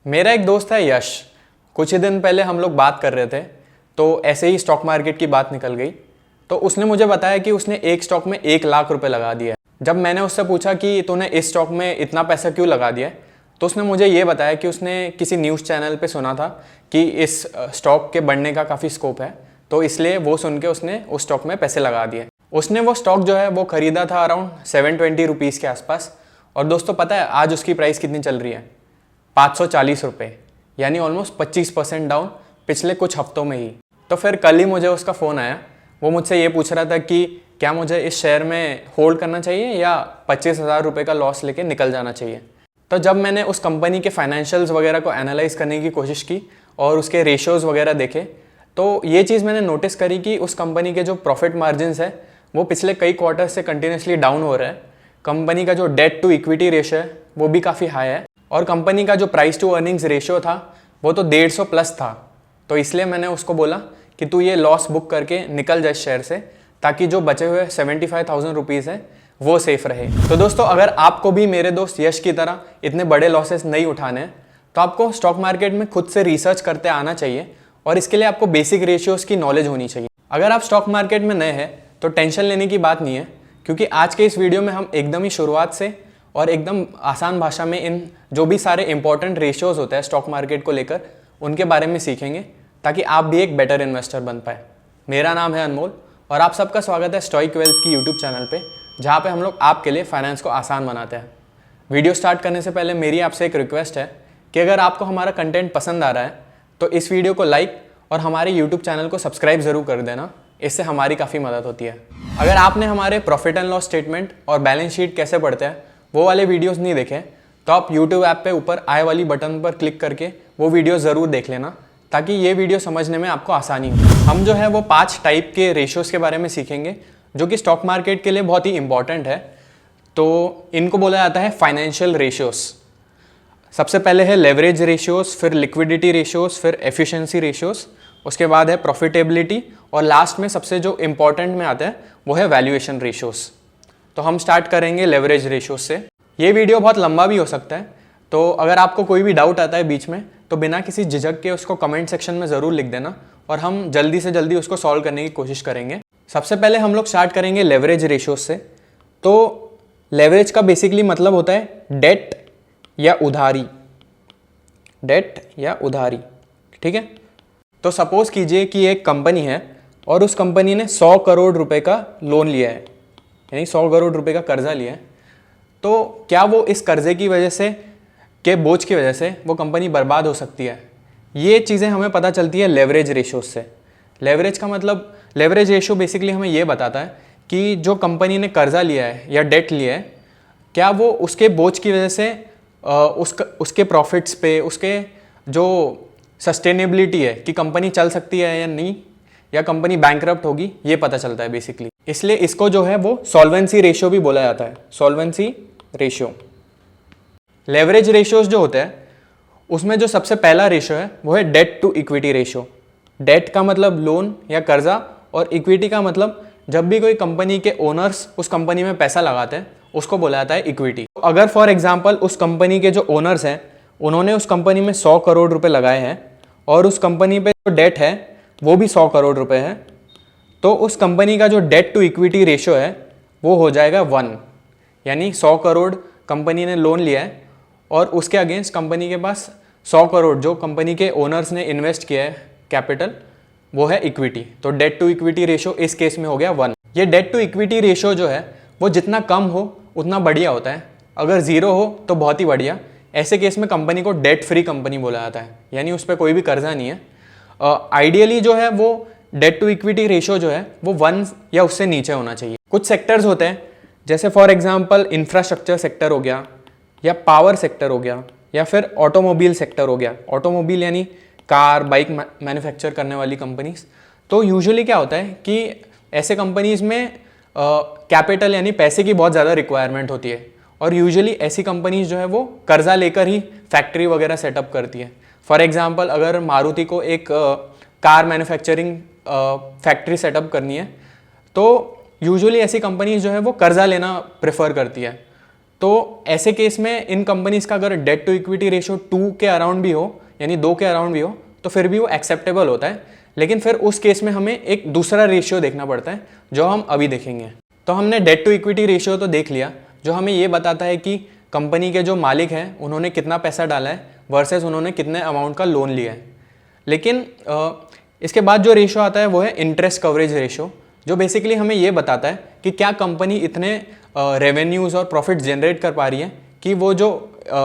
मेरा एक दोस्त है यश। कुछ ही दिन पहले हम लोग बात कर रहे थे तो ऐसे ही स्टॉक मार्केट की बात निकल गई। तो उसने मुझे बताया कि उसने एक स्टॉक में 1 लाख रुपए लगा दिया है। जब मैंने उससे पूछा कि तूने इस स्टॉक में इतना पैसा क्यों लगा दिया है, तो उसने मुझे ये बताया कि उसने किसी न्यूज़ चैनल पे सुना था कि इस स्टॉक के बढ़ने का काफ़ी स्कोप है, तो इसलिए वो सुन के उसने उस स्टॉक में पैसे लगा दिए। उसने वो स्टॉक जो है वो ख़रीदा था अराउंड 720 रुपीज़ के आसपास। और दोस्तों पता है आज उसकी प्राइस कितनी चल रही है? 540 रुपये, यानी ऑलमोस्ट 25% डाउन पिछले कुछ हफ्तों में ही। तो फिर कल ही मुझे उसका फ़ोन आया। वो मुझसे ये पूछ रहा था कि क्या मुझे इस शेयर में होल्ड करना चाहिए या 25,000 रुपये का लॉस लेके निकल जाना चाहिए। तो जब मैंने उस कंपनी के फाइनेंशियल्स वगैरह को एनालाइज करने की कोशिश की और उसके रेशियोज़ वगैरह देखे, तो ये चीज़ मैंने नोटिस करी कि उस कंपनी के जो प्रॉफिट मार्जिन्स है वो पिछले कई क्वार्टर से कंटिन्यूसली डाउन हो रहा है। कंपनी का जो डेट टू इक्विटी रेशियो है वो भी काफ़ी हाई है और कंपनी का जो प्राइस टू अर्निंग्स रेशियो था वो तो 150 प्लस था। तो इसलिए मैंने उसको बोला कि तू ये लॉस बुक करके निकल जाए शेयर से, ताकि जो बचे हुए 75,000 रुपीज़ है वो सेफ रहे। तो दोस्तों अगर आपको भी मेरे दोस्त यश की तरह इतने बड़े लॉसेस नहीं उठाने हैं तो आपको स्टॉक मार्केट में खुद से रिसर्च करते आना चाहिए और इसके लिए आपको बेसिक रेशियोज़ की नॉलेज होनी चाहिए। अगर आप स्टॉक मार्केट में नए हैं तो टेंशन लेने की बात नहीं है, क्योंकि आज के इस वीडियो में हम एकदम ही शुरुआत से और एकदम आसान भाषा में इन जो भी सारे इंपॉर्टेंट रेशियोज़ होते हैं स्टॉक मार्केट को लेकर उनके बारे में सीखेंगे, ताकि आप भी एक बेटर इन्वेस्टर बन पाए। मेरा नाम है अनमोल और आप सबका स्वागत है स्टॉइक वेल्थ की यूट्यूब चैनल पे, जहाँ पे हम लोग आपके लिए फाइनेंस को आसान बनाते हैं। वीडियो स्टार्ट करने से पहले मेरी आपसे एक रिक्वेस्ट है कि अगर आपको हमारा कंटेंट पसंद आ रहा है तो इस वीडियो को लाइक और हमारे यूट्यूब चैनल को सब्सक्राइब ज़रूर कर देना, इससे हमारी काफ़ी मदद होती है। अगर आपने हमारे प्रॉफिट एंड लॉस स्टेटमेंट और बैलेंस शीट कैसे पढ़ते हैं वो वाले वीडियोस नहीं देखे तो आप यूट्यूब ऐप पे ऊपर आई वाली बटन पर क्लिक करके वो वीडियो ज़रूर देख लेना, ताकि ये वीडियो समझने में आपको आसानी हो। हम जो है वो 5 टाइप के रेशियोज़ के बारे में सीखेंगे जो कि स्टॉक मार्केट के लिए बहुत ही इंपॉर्टेंट है। तो इनको बोला जाता है फाइनेंशियल रेशियोज़। सबसे पहले है लेवरेज रेशियोज़, फिर लिक्विडिटी रेशियोज़, फिर एफिशिएंसी रेशियोज़, उसके बाद है प्रॉफिटेबिलिटी और लास्ट में सबसे जो इम्पॉर्टेंट में आता है वो है वैल्यूएशन रेशियोज़। तो हम स्टार्ट करेंगे लेवरेज रेशियोज़ से। ये वीडियो बहुत लंबा भी हो सकता है, तो अगर आपको कोई भी डाउट आता है बीच में तो बिना किसी झिझक के उसको कमेंट सेक्शन में ज़रूर लिख देना और हम जल्दी से जल्दी उसको सॉल्व करने की कोशिश करेंगे। सबसे पहले हम लोग स्टार्ट करेंगे लेवरेज रेशियोज़ से। तो लेवरेज का बेसिकली मतलब होता है डेट या उधारी, डेट या उधारी, ठीक है। तो सपोज कीजिए कि एक कंपनी है और उस कंपनी ने 100 करोड़ रुपए का लोन लिया है, यानी 100 करोड़ रुपए का कर्जा लिया है। तो क्या वो इस कर्जे की वजह से के बोझ की वजह से वो कंपनी बर्बाद हो सकती है? ये चीज़ें हमें पता चलती है लेवरेज रेशियोज से। लेवरेज का मतलब, लेवरेज रेशियो बेसिकली हमें ये बताता है कि जो कंपनी ने कर्जा लिया है या डेट लिया है, क्या वो उसके बोझ की वजह से उसके प्रॉफिट्स पे, उसके जो सस्टेनेबिलिटी है कि कंपनी चल सकती है या नहीं, या कंपनी बैंकरप्ट होगी, ये पता चलता है बेसिकली। इसलिए इसको जो है वो सॉल्वेंसी रेशियो भी बोला जाता है, सॉल्वेंसी रेशियो। लेवरेज रेशियोज जो होते हैं उसमें जो सबसे पहला रेशियो है वो है debt to equity ratio. Debt का मतलब लोन या कर्जा और इक्विटी का मतलब जब भी कोई कंपनी के ओनर्स उस कंपनी में पैसा लगाते हैं उसको बोला जाता है इक्विटी। अगर फॉर एग्जांपल उस कंपनी के जो ओनर्स हैं उन्होंने उस कंपनी में 100 करोड़ रुपए लगाए हैं और उस कंपनी पे जो डेट है वो भी 100 करोड़ रुपए है, तो उस कंपनी का जो डेट टू इक्विटी रेशियो है वो हो जाएगा 1। यानी 100 करोड़ कंपनी ने लोन लिया है और उसके अगेंस्ट कंपनी के पास 100 करोड़ जो कंपनी के ओनर्स ने इन्वेस्ट किया है कैपिटल, वो है इक्विटी। तो डेट टू इक्विटी रेशियो इस केस में हो गया 1। ये डेट टू इक्विटी रेशियो जो है वो जितना कम हो उतना बढ़िया होता है, अगर 0 हो तो बहुत ही बढ़िया। ऐसे केस में कंपनी को डेट फ्री कंपनी बोला जाता है, यानी उस पर कोई भी कर्जा नहीं है। आइडियली जो है वो डेट टू इक्विटी रेशियो जो है वो 1 या उससे नीचे होना चाहिए। कुछ सेक्टर्स होते हैं जैसे फॉर एग्जांपल इंफ्रास्ट्रक्चर सेक्टर हो गया, या पावर सेक्टर हो गया, या फिर ऑटोमोबाइल सेक्टर हो गया। ऑटोमोबाइल यानी कार बाइक मैन्युफैक्चर करने वाली कंपनीज। तो यूजुअली क्या होता है कि ऐसे कंपनीज में कैपिटल यानी पैसे की बहुत ज़्यादा रिक्वायरमेंट होती है और यूजुअली ऐसी कंपनीज जो है वो कर्जा लेकर ही फैक्ट्री वगैरह सेटअप करती है। फॉर एग्जांपल अगर मारुति को एक कार मैन्युफैक्चरिंग फैक्ट्री सेटअप करनी है तो यूजुअली ऐसी कंपनीज जो है वो कर्जा लेना प्रेफर करती है। तो ऐसे केस में इन कंपनीज का अगर डेट टू इक्विटी रेशियो 2 के अराउंड भी हो, यानी 2 के अराउंड भी हो, तो फिर भी वो एक्सेप्टेबल होता है। लेकिन फिर उस केस में हमें एक दूसरा रेशियो देखना पड़ता है जो हम अभी देखेंगे। तो हमने डेट टू इक्विटी रेशियो तो देख लिया, जो हमें ये बताता है कि कंपनी के जो मालिक हैं उन्होंने कितना पैसा डाला है वर्सेस उन्होंने कितने अमाउंट का लोन लिया है। लेकिन इसके बाद जो रेशियो आता है वो है इंटरेस्ट कवरेज रेशियो, जो बेसिकली हमें ये बताता है कि क्या कंपनी इतने रेवेन्यूज़ और प्रॉफिट जनरेट कर पा रही है कि वो जो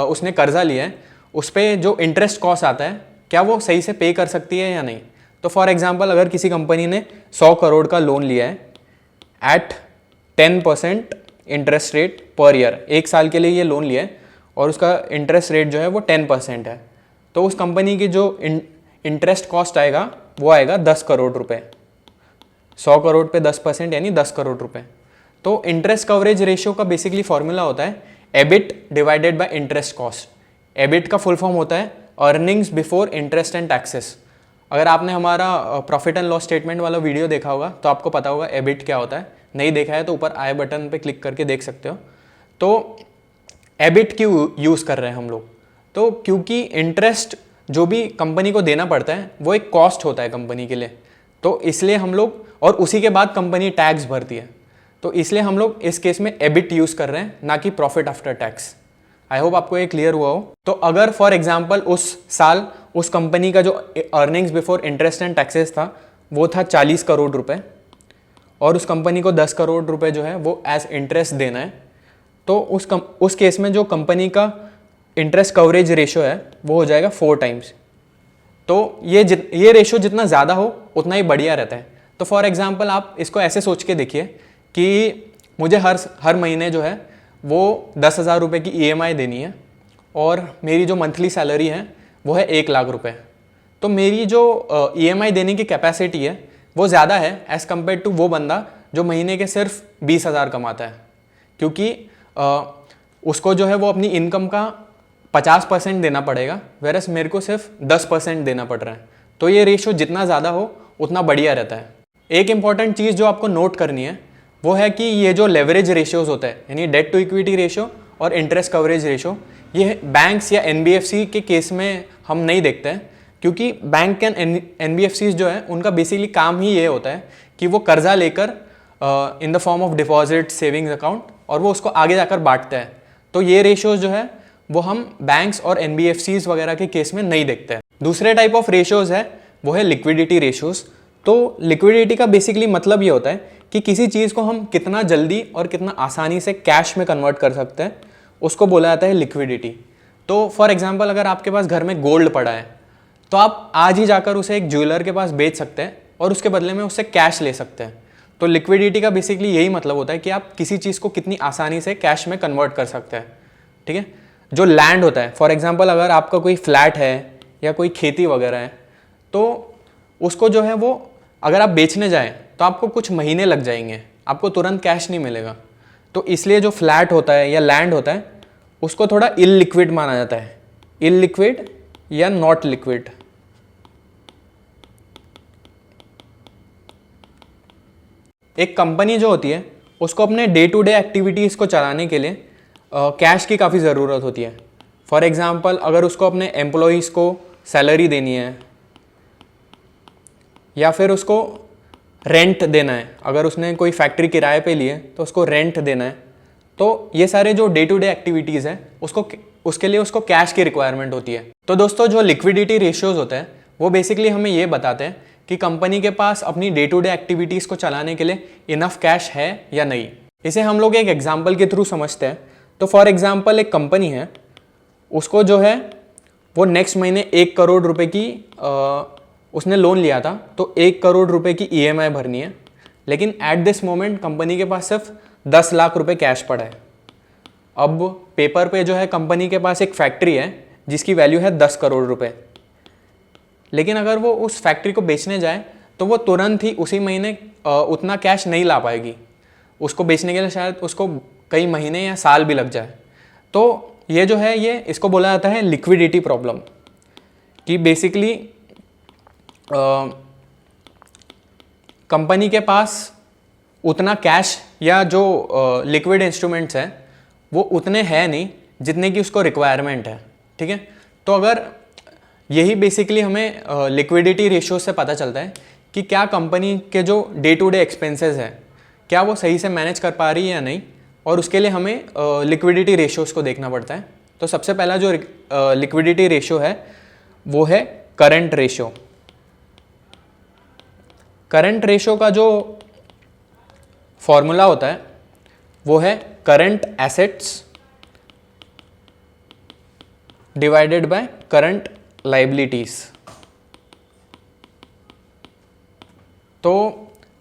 उसने कर्जा लिया है उस पर जो इंटरेस्ट कॉस्ट आता है क्या वो सही से पे कर सकती है या नहीं। तो फॉर एग्जांपल अगर किसी कंपनी ने 100 करोड़ का लोन लिया है एट 10% इंटरेस्ट रेट पर ईयर, 1 साल के लिए ये लोन लिया है और उसका इंटरेस्ट रेट जो है वो 10% है, तो उस कंपनी की जो इंटरेस्ट कॉस्ट आएगा वो आएगा 10 करोड़ रुपए। 100 करोड़ पे 10% यानी 10 करोड़ रुपए। तो इंटरेस्ट कवरेज रेशियो का बेसिकली फॉर्मूला होता है EBIT divided by interest cost. EBIT का फुल फॉर्म होता है earnings before interest and taxes. अगर आपने हमारा प्रॉफिट एंड लॉस स्टेटमेंट वाला वीडियो देखा होगा तो आपको पता होगा एबिट क्या होता है। नहीं देखा है तो ऊपर आई बटन पे क्लिक करके देख सकते हो। तो एबिट क्यों यूज़ कर रहे हैं हम लोग? तो क्योंकि इंटरेस्ट जो भी कंपनी को देना पड़ता है वो एक कॉस्ट होता है कंपनी के लिए, तो इसलिए हम लोग, और उसी के बाद कंपनी टैक्स भरती है, तो इसलिए हम लोग इस केस में एबिट यूज़ कर रहे हैं, ना कि profit after tax. I hope आपको ये क्लियर हुआ हो। तो अगर फॉर एग्जांपल उस साल उस कंपनी का जो earnings before interest and taxes था वो था 40 करोड़ रुपए और उस कंपनी को 10 करोड़ रुपए जो है वो एज इंटरेस्ट देना है, तो उस केस में जो कंपनी का इंटरेस्ट कवरेज रेशियो है वो हो जाएगा 4 टाइम्स। तो ये रेशियो जितना ज़्यादा हो उतना ही बढ़िया रहता है। तो फॉर एग्जांपल आप इसको ऐसे सोच के देखिए कि मुझे हर महीने जो है वो 10,000 रुपये की EMI देनी है और मेरी जो मंथली सैलरी है वो है 1 लाख रुपए। तो मेरी जो EMI देने की कैपेसिटी है वो ज़्यादा है एज़ कम्पेयर टू वो बंदा जो महीने के सिर्फ 20,000 कमाता है, क्योंकि उसको जो है वो अपनी इनकम का 50% देना पड़ेगा, वेरस मेरे को सिर्फ 10% देना पड़ रहा है। तो ये रेशियो जितना ज़्यादा हो उतना बढ़िया रहता है। एक इंपॉर्टेंट चीज़ जो आपको नोट करनी है वो है कि ये जो लेवरेज रेशियोज होता है, यानी डेट टू इक्विटी रेशियो और इंटरेस्ट कवरेज रेशियो, ये बैंक्स या NBFC के केस में हम नहीं देखते हैं, क्योंकि बैंक एंड NBFCs जो है उनका बेसिकली काम ही ये होता है कि वो कर्जा लेकर in the form of deposit savings account और वो उसको आगे जाकर बांटते हैं। तो ये रेशियोज जो है वो हम बैंक्स और NBFCs वगैरह के केस में नहीं देखते हैं। दूसरे टाइप ऑफ रेशियोज है वो है लिक्विडिटी रेशियोज। तो लिक्विडिटी का बेसिकली मतलब ये होता है कि किसी चीज़ को हम कितना जल्दी और कितना आसानी से कैश में कन्वर्ट कर सकते हैं, उसको बोला जाता है लिक्विडिटी। तो फॉर एग्जांपल अगर आपके पास घर में गोल्ड पड़ा है तो आप आज ही जाकर उसे एक ज्वेलर के पास बेच सकते हैं और उसके बदले में उससे कैश ले सकते हैं। तो लिक्विडिटी का बेसिकली यही मतलब होता है कि आप किसी चीज़ को कितनी आसानी से कैश में कन्वर्ट कर सकते हैं। ठीक है। जो लैंड होता है, फॉर एग्जांपल अगर आपका कोई फ्लैट है या कोई खेती वगैरह है तो उसको जो है वो अगर आप बेचने जाएं तो आपको कुछ महीने लग जाएंगे, आपको तुरंत कैश नहीं मिलेगा। तो इसलिए जो फ्लैट होता है या लैंड होता है उसको थोड़ा इललिक्विड माना जाता है, इललिक्विड या नॉट लिक्विड। एक कंपनी जो होती है उसको अपने डे टू डे एक्टिविटीज़ को चलाने के लिए कैश की काफ़ी ज़रूरत होती है। फॉर एग्ज़ाम्पल अगर उसको अपने एम्प्लॉयज़ को सैलरी देनी है या फिर उसको रेंट देना है, अगर उसने कोई फैक्ट्री किराए पे ली है तो उसको रेंट देना है, तो ये सारे जो डे टू डे एक्टिविटीज़ हैं उसके लिए उसको कैश की रिक्वायरमेंट होती है। तो दोस्तों जो लिक्विडिटी रेशियोज़ होते हैं वो बेसिकली हमें ये बताते हैं कि कंपनी के पास अपनी डे टू डे एक्टिविटीज़ को चलाने के लिए इनफ कैश है या नहीं। इसे हम लोग एक एग्जाम्पल के थ्रू समझते हैं। तो फॉर एग्जाम्पल एक कंपनी है, उसको जो है वो नेक्स्ट महीने 1 करोड़ रुपए की उसने लोन लिया था, तो 1 करोड़ रुपए की EMI भरनी है, लेकिन एट दिस मोमेंट कंपनी के पास सिर्फ 10 लाख रुपए कैश पड़ा है। अब पेपर पे जो है कंपनी के पास एक फैक्ट्री है जिसकी वैल्यू है 10 करोड़ रुपए, लेकिन अगर वो उस फैक्ट्री को बेचने जाए तो वो तुरंत ही उसी महीने उतना कैश नहीं ला पाएगी। उसको बेचने के लिए शायद उसको कई महीने या साल भी लग जाए। तो ये जो है ये इसको बोला जाता है लिक्विडिटी प्रॉब्लम, कि बेसिकली कंपनी के पास उतना कैश या जो लिक्विड इंस्ट्रूमेंट्स हैं वो उतने हैं नहीं जितने की उसको रिक्वायरमेंट है, ठीक है। तो अगर यही बेसिकली हमें लिक्विडिटी रेशियो से पता चलता है कि क्या कंपनी के जो डे टू डे एक्सपेंसेस है क्या वो सही से मैनेज कर पा रही है या नहीं, और उसके लिए हमें लिक्विडिटी रेशियोज़ को देखना पड़ता है। तो सबसे पहला जो लिक्विडिटी रेशियो है वो है करंट रेशियो। करंट रेशियो का जो फॉर्मूला होता है वो है current assets divided by current liabilities. तो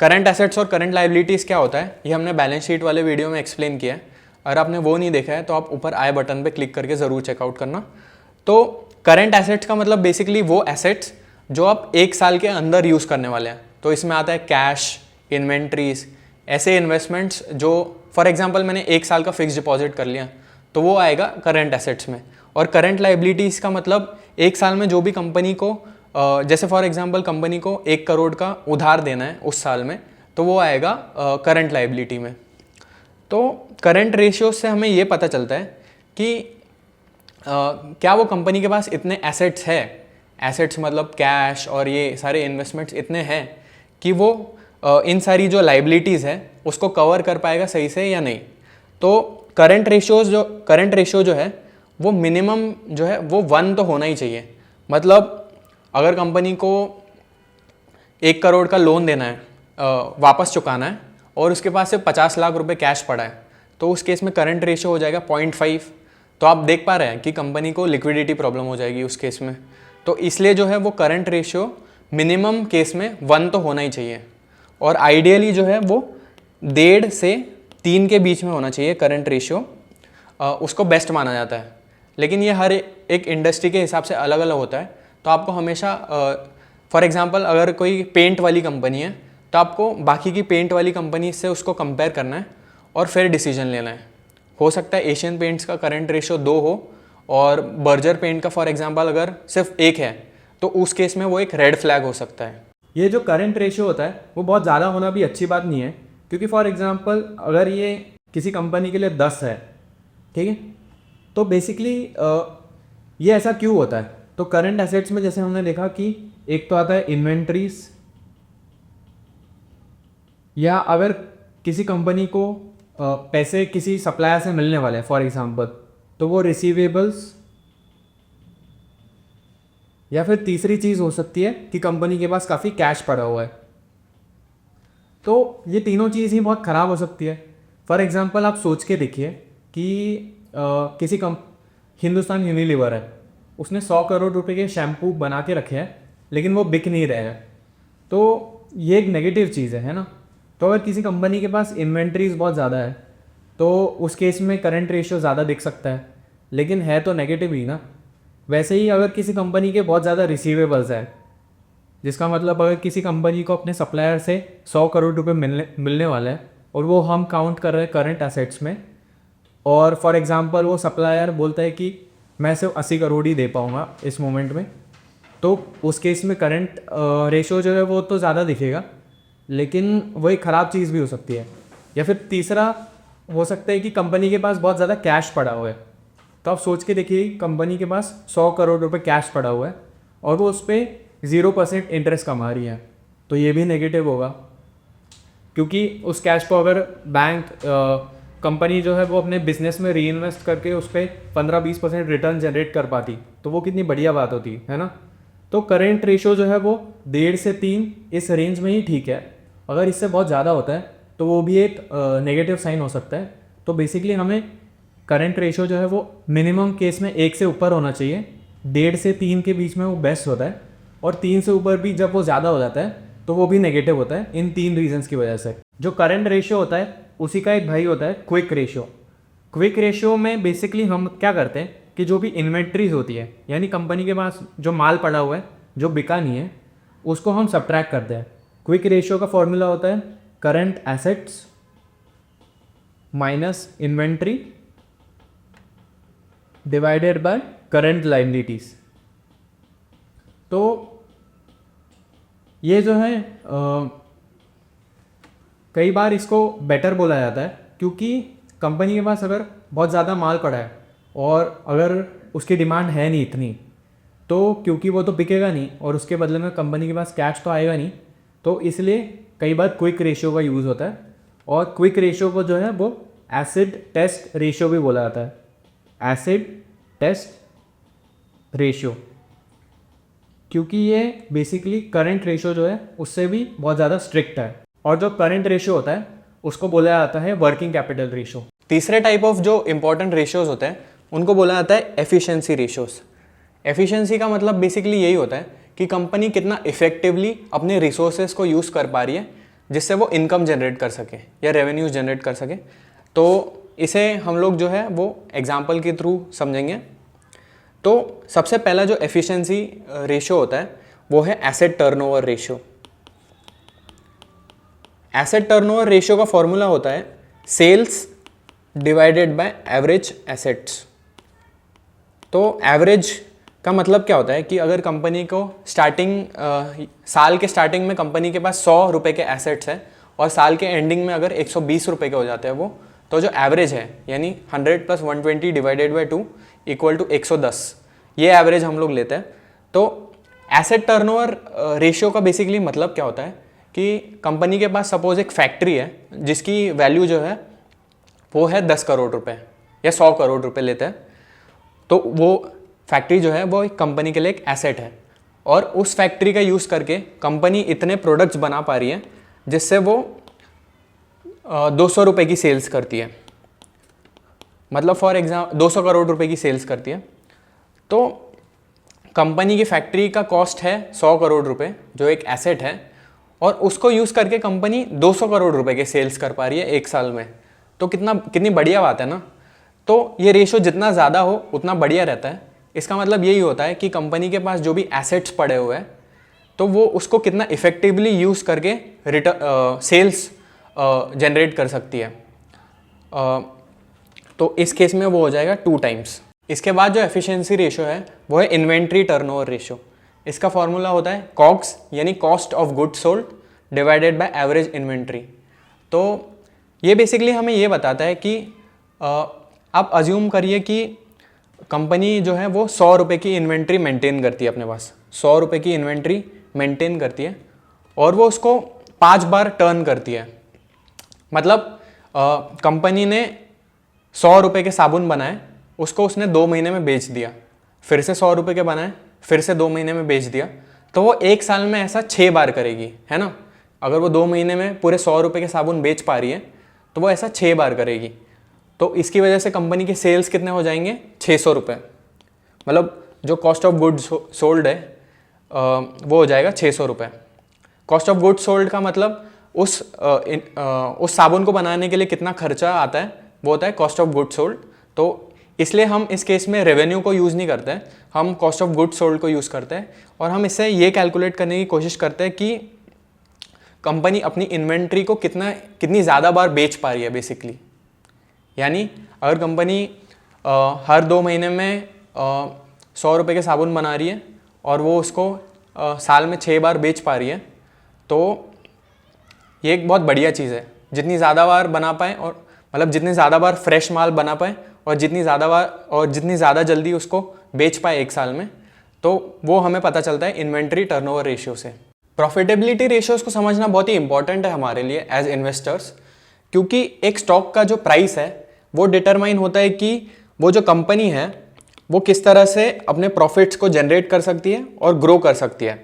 करंट एसेट्स और करंट लाइबिलिटीज़ क्या होता है ये हमने बैलेंस शीट वाले वीडियो में एक्सप्लेन किया है। अगर आपने वो नहीं देखा है तो आप ऊपर आई बटन पे क्लिक करके ज़रूर चेकआउट करना। तो करंट एसेट्स का मतलब बेसिकली वो एसेट्स जो आप एक साल के अंदर यूज़ करने वाले हैं। तो इसमें आता है कैश, इन्वेंट्रीज, ऐसे इन्वेस्टमेंट्स जो फॉर एग्जांपल मैंने एक साल का फिक्स डिपॉजिट कर लिया तो वो आएगा करंट एसेट्स में। और करंट लाइबिलिटीज़ का मतलब एक साल में जो भी कंपनी को जैसे फॉर एग्जांपल कंपनी को 1 करोड़ का उधार देना है उस साल में तो वो आएगा करंट लाइबिलिटी में। तो करंट रेशियो से हमें ये पता चलता है कि क्या वो कंपनी के पास इतने एसेट्स है, एसेट्स मतलब कैश और ये सारे इन्वेस्टमेंट्स इतने हैं कि वो इन सारी जो लाइबिलिटीज़ है उसको कवर कर पाएगा सही से या नहीं। तो करंट रेशियो जो है वो मिनिमम जो है वो 1 तो होना ही चाहिए। मतलब अगर कंपनी को 1 करोड़ का लोन देना है, वापस चुकाना है और उसके पास सिर्फ 50 लाख रुपए कैश पड़ा है तो उस केस में करंट रेशियो हो जाएगा 0.5। तो आप देख पा रहे हैं कि कंपनी को लिक्विडिटी प्रॉब्लम हो जाएगी उस केस में। तो इसलिए जो है वो करंट रेशियो मिनिमम केस में 1 तो होना ही चाहिए और आइडियली जो है वो 1.5 से 3 के बीच में होना चाहिए करंट रेशियो, उसको बेस्ट माना जाता है। लेकिन ये हर एक इंडस्ट्री के हिसाब से अलग अलग होता है। तो आपको हमेशा फॉर एग्जांपल अगर कोई पेंट वाली कंपनी है तो आपको बाकी की पेंट वाली कंपनी से उसको कंपेयर करना है और फिर डिसीजन लेना है। हो सकता है एशियन पेंट्स का करंट रेशियो 2 हो और बर्जर पेंट का फॉर एग्जांपल अगर सिर्फ 1 है तो उस केस में वो एक रेड फ्लैग हो सकता है। ये जो करंट रेशियो होता है वो बहुत ज़्यादा होना भी अच्छी बात नहीं है, क्योंकि फॉर एग्जांपल अगर ये किसी कंपनी के लिए 10 है, ठीक है, तो बेसिकली ये ऐसा क्यों होता है। तो करंट एसेट्स में जैसे हमने देखा कि एक तो आता है इन्वेंट्रीज, या अगर किसी कंपनी को पैसे किसी सप्लायर से मिलने वाले हैं फॉर एग्जांपल तो वो रिसीवेबल्स, या फिर तीसरी चीज़ हो सकती है कि कंपनी के पास काफ़ी कैश पड़ा हुआ है। तो ये तीनों चीज़ ही बहुत ख़राब हो सकती है। फॉर एग्जांपल आप सोच के देखिए कि किसी हिंदुस्तान यूनिलीवर है, उसने 100 करोड़ रुपए के शैम्पू बना के रखे हैं लेकिन वो बिक नहीं रहे हैं, तो ये एक नेगेटिव चीज़ है ना। तो अगर किसी कंपनी के पास इन्वेंट्रीज बहुत ज़्यादा है तो उस केस में करंट रेशियो ज़्यादा दिख सकता है, लेकिन है तो नेगेटिव ही ना। वैसे ही अगर किसी कंपनी के बहुत ज़्यादा रिसीवेबल्स है, जिसका मतलब अगर किसी कंपनी को अपने सप्लायर से 100 करोड़ रुपए मिलने वाले हैं और वो हम काउंट कर रहे हैं करंट एसेट्स में, और फॉर एग्जांपल वो सप्लायर बोलता है कि मैं सिर्फ 80 करोड़ ही दे पाऊँगा इस मोमेंट में, तो उस केस में करंट रेशियो जो है वो तो ज़्यादा दिखेगा, लेकिन वो एक ख़राब चीज़ भी हो सकती है। या फिर तीसरा हो सकता है कि कंपनी के पास बहुत ज़्यादा कैश पड़ा हुआ है। तो आप सोच के देखिए कंपनी के पास 100 करोड़ रुपए कैश पड़ा हुआ है और वो उस पर 0% इंटरेस्ट कमा रही है, तो ये भी नेगेटिव होगा, क्योंकि उस कैश को अगर बैंक कंपनी जो है वो अपने बिजनेस में री इन्वेस्ट करके उस पर 15-20% रिटर्न जनरेट कर पाती तो वो कितनी बढ़िया बात होती है ना। तो करेंट रेशियो जो है वो 1.5 से 3 इस रेंज में ही ठीक है। अगर इससे बहुत ज़्यादा होता है तो वो भी एक नेगेटिव साइन हो सकता है। तो बेसिकली हमें करंट रेशियो जो है वो मिनिमम केस में 1 से ऊपर होना चाहिए, 1.5 से 3 के बीच में वो बेस्ट होता है, और 3 से ऊपर भी जब वो ज़्यादा हो जाता है तो वो भी नेगेटिव होता है इन 3 रीजंस की वजह से। जो करंट रेशियो होता है उसी का एक भाई होता है क्विक रेशियो। क्विक रेशियो में बेसिकली हम क्या करते हैं कि जो भी इन्वेंट्रीज होती है, यानी कंपनी के पास जो माल पड़ा हुआ है जो बिका नहीं है, उसको हम सब्ट्रैक्ट करते हैं। क्विक रेशियो का फॉर्मूला होता है current assets minus inventory divided by current liabilities. तो ये जो है कई बार इसको बेटर बोला जाता है, क्योंकि कंपनी के पास अगर बहुत ज़्यादा माल पड़ा है और अगर उसकी डिमांड है नहीं इतनी, तो क्योंकि वो तो बिकेगा नहीं और उसके बदले में कंपनी के पास कैश तो आएगा नहीं, तो इसलिए कई बार क्विक रेशियो का यूज़ होता है। और क्विक रेशियो को जो है वो एसिड टेस्ट रेशियो भी बोला जाता है, एसिड टेस्ट रेशियो, क्योंकि ये बेसिकली करंट रेशियो जो है उससे भी बहुत ज़्यादा स्ट्रिक्ट है। और जो करंट रेशियो होता है उसको बोला जाता है वर्किंग कैपिटल रेशियो। तीसरे टाइप ऑफ जो इंपॉर्टेंट रेशियोज होते हैं उनको बोला जाता है एफिशिएंसी रेशियोज। एफिशिएंसी का मतलब बेसिकली यही होता है कि कंपनी कितना इफेक्टिवली अपने रिसोर्सेज को यूज़ कर पा रही है जिससे वो इनकम जनरेट कर सके या रेवेन्यूज जनरेट कर सके। तो इसे हम लोग जो है वो एग्जाम्पल के थ्रू समझेंगे। तो सबसे पहला जो एफिशिएंसी रेशियो होता है वो है asset turnover ratio. Asset turnover ratio का फॉर्मूला होता है sales divided by average assets. तो एवरेज का मतलब क्या होता है कि अगर कंपनी को साल के स्टार्टिंग में कंपनी के पास 100 रुपये के एसेट्स हैं और साल के एंडिंग में अगर 120 रुपये के हो जाते हैं वो, तो जो एवरेज है यानी 100 + 120 डिवाइडेड बाई 2 = 110, ये एवरेज हम लोग लेते हैं। तो एसेट टर्नओवर रेशियो का बेसिकली मतलब क्या होता है कि कंपनी के पास सपोज एक फैक्ट्री है जिसकी वैल्यू जो है वो है 10 करोड़ रुपए या 100 करोड़ रुपए लेते हैं। तो वो फैक्ट्री जो है वो एक कंपनी के लिए एक एसेट है और उस फैक्ट्री का यूज़ करके कंपनी इतने प्रोडक्ट्स बना पा रही है जिससे वो 200 रुपये की सेल्स करती है। मतलब फॉर एग्जाम्पल 200 करोड़ रुपए की सेल्स करती है। तो कंपनी की फैक्ट्री का कॉस्ट है 100 करोड़ रुपए जो एक एसेट है, और उसको यूज़ करके कंपनी 200 करोड़ रुपए के सेल्स कर पा रही है एक साल में। तो कितनी बढ़िया बात है ना। तो ये रेशो जितना ज़्यादा हो उतना बढ़िया रहता है। इसका मतलब यही होता है कि कंपनी के पास जो भी एसेट्स पड़े हुए हैं तो वो उसको कितना इफ़ेक्टिवली यूज़ करके सेल्स जनरेट कर सकती है। तो इस केस में वो हो जाएगा 2 टाइम्स। इसके बाद जो एफिशिएंसी रेशियो है वो है इन्वेंट्री टर्नओवर रेशियो। इसका फॉर्मूला होता है कॉग्स यानी cost of goods sold divided by average inventory. तो ये बेसिकली हमें ये बताता है कि आप अज्यूम करिए कि कंपनी जो है वो 100 रुपये की इन्वेंट्री मेंटेन करती है अपने पास, 100 रुपये की इन्वेंट्री मेंटेन करती है और वो उसको 5 बार टर्न करती है। मतलब कंपनी ने 100 रुपये के साबुन बनाए, उसको उसने 2 महीने में बेच दिया, फिर से 100 रुपये के बनाए, फिर से 2 महीने में बेच दिया, तो वो एक साल में ऐसा 6 बार करेगी, है ना। अगर वो 2 महीने में पूरे 100 रुपये के साबुन बेच पा रही है तो वो ऐसा 6 बार करेगी। तो इसकी वजह से कंपनी के सेल्स कितने हो जाएंगे, 600 रुपये। मतलब जो कॉस्ट ऑफ गुड्स सोल्ड है वो हो जाएगा 600 रुपये। कॉस्ट ऑफ गुड्स सोल्ड का मतलब उस साबुन को बनाने के लिए कितना खर्चा आता है वो होता है कॉस्ट ऑफ गुड्स सोल्ड। तो इसलिए हम इस केस में रेवेन्यू को यूज़ नहीं करते हैं, हम कॉस्ट ऑफ गुड्स सोल्ड को यूज़ करते हैं। और हम इससे ये कैलकुलेट करने की कोशिश करते हैं कि कंपनी अपनी इन्वेंट्री को कितनी ज़्यादा बार बेच पा रही है बेसिकली। यानी अगर कंपनी हर 2 महीने में 100 रुपये के साबुन बना रही है और वो उसको साल में 6 बार बेच पा रही है, तो ये एक बहुत बढ़िया चीज़ है। जितनी ज़्यादा बार बना पाए और मतलब जितनी ज़्यादा बार फ्रेश माल बना पाए और जितनी ज़्यादा जल्दी उसको बेच पाए एक साल में, तो वो हमें पता चलता है इन्वेंट्री टर्नओवर रेशियो से। प्रॉफिटेबिलिटी रेशियोज को समझना बहुत ही इंपॉर्टेंट है हमारे लिए एज इन्वेस्टर्स, क्योंकि एक स्टॉक का जो प्राइस है वो डिटरमाइन होता है कि वो जो कंपनी है वो किस तरह से अपने प्रॉफिट्स को जनरेट कर सकती है और ग्रो कर सकती है।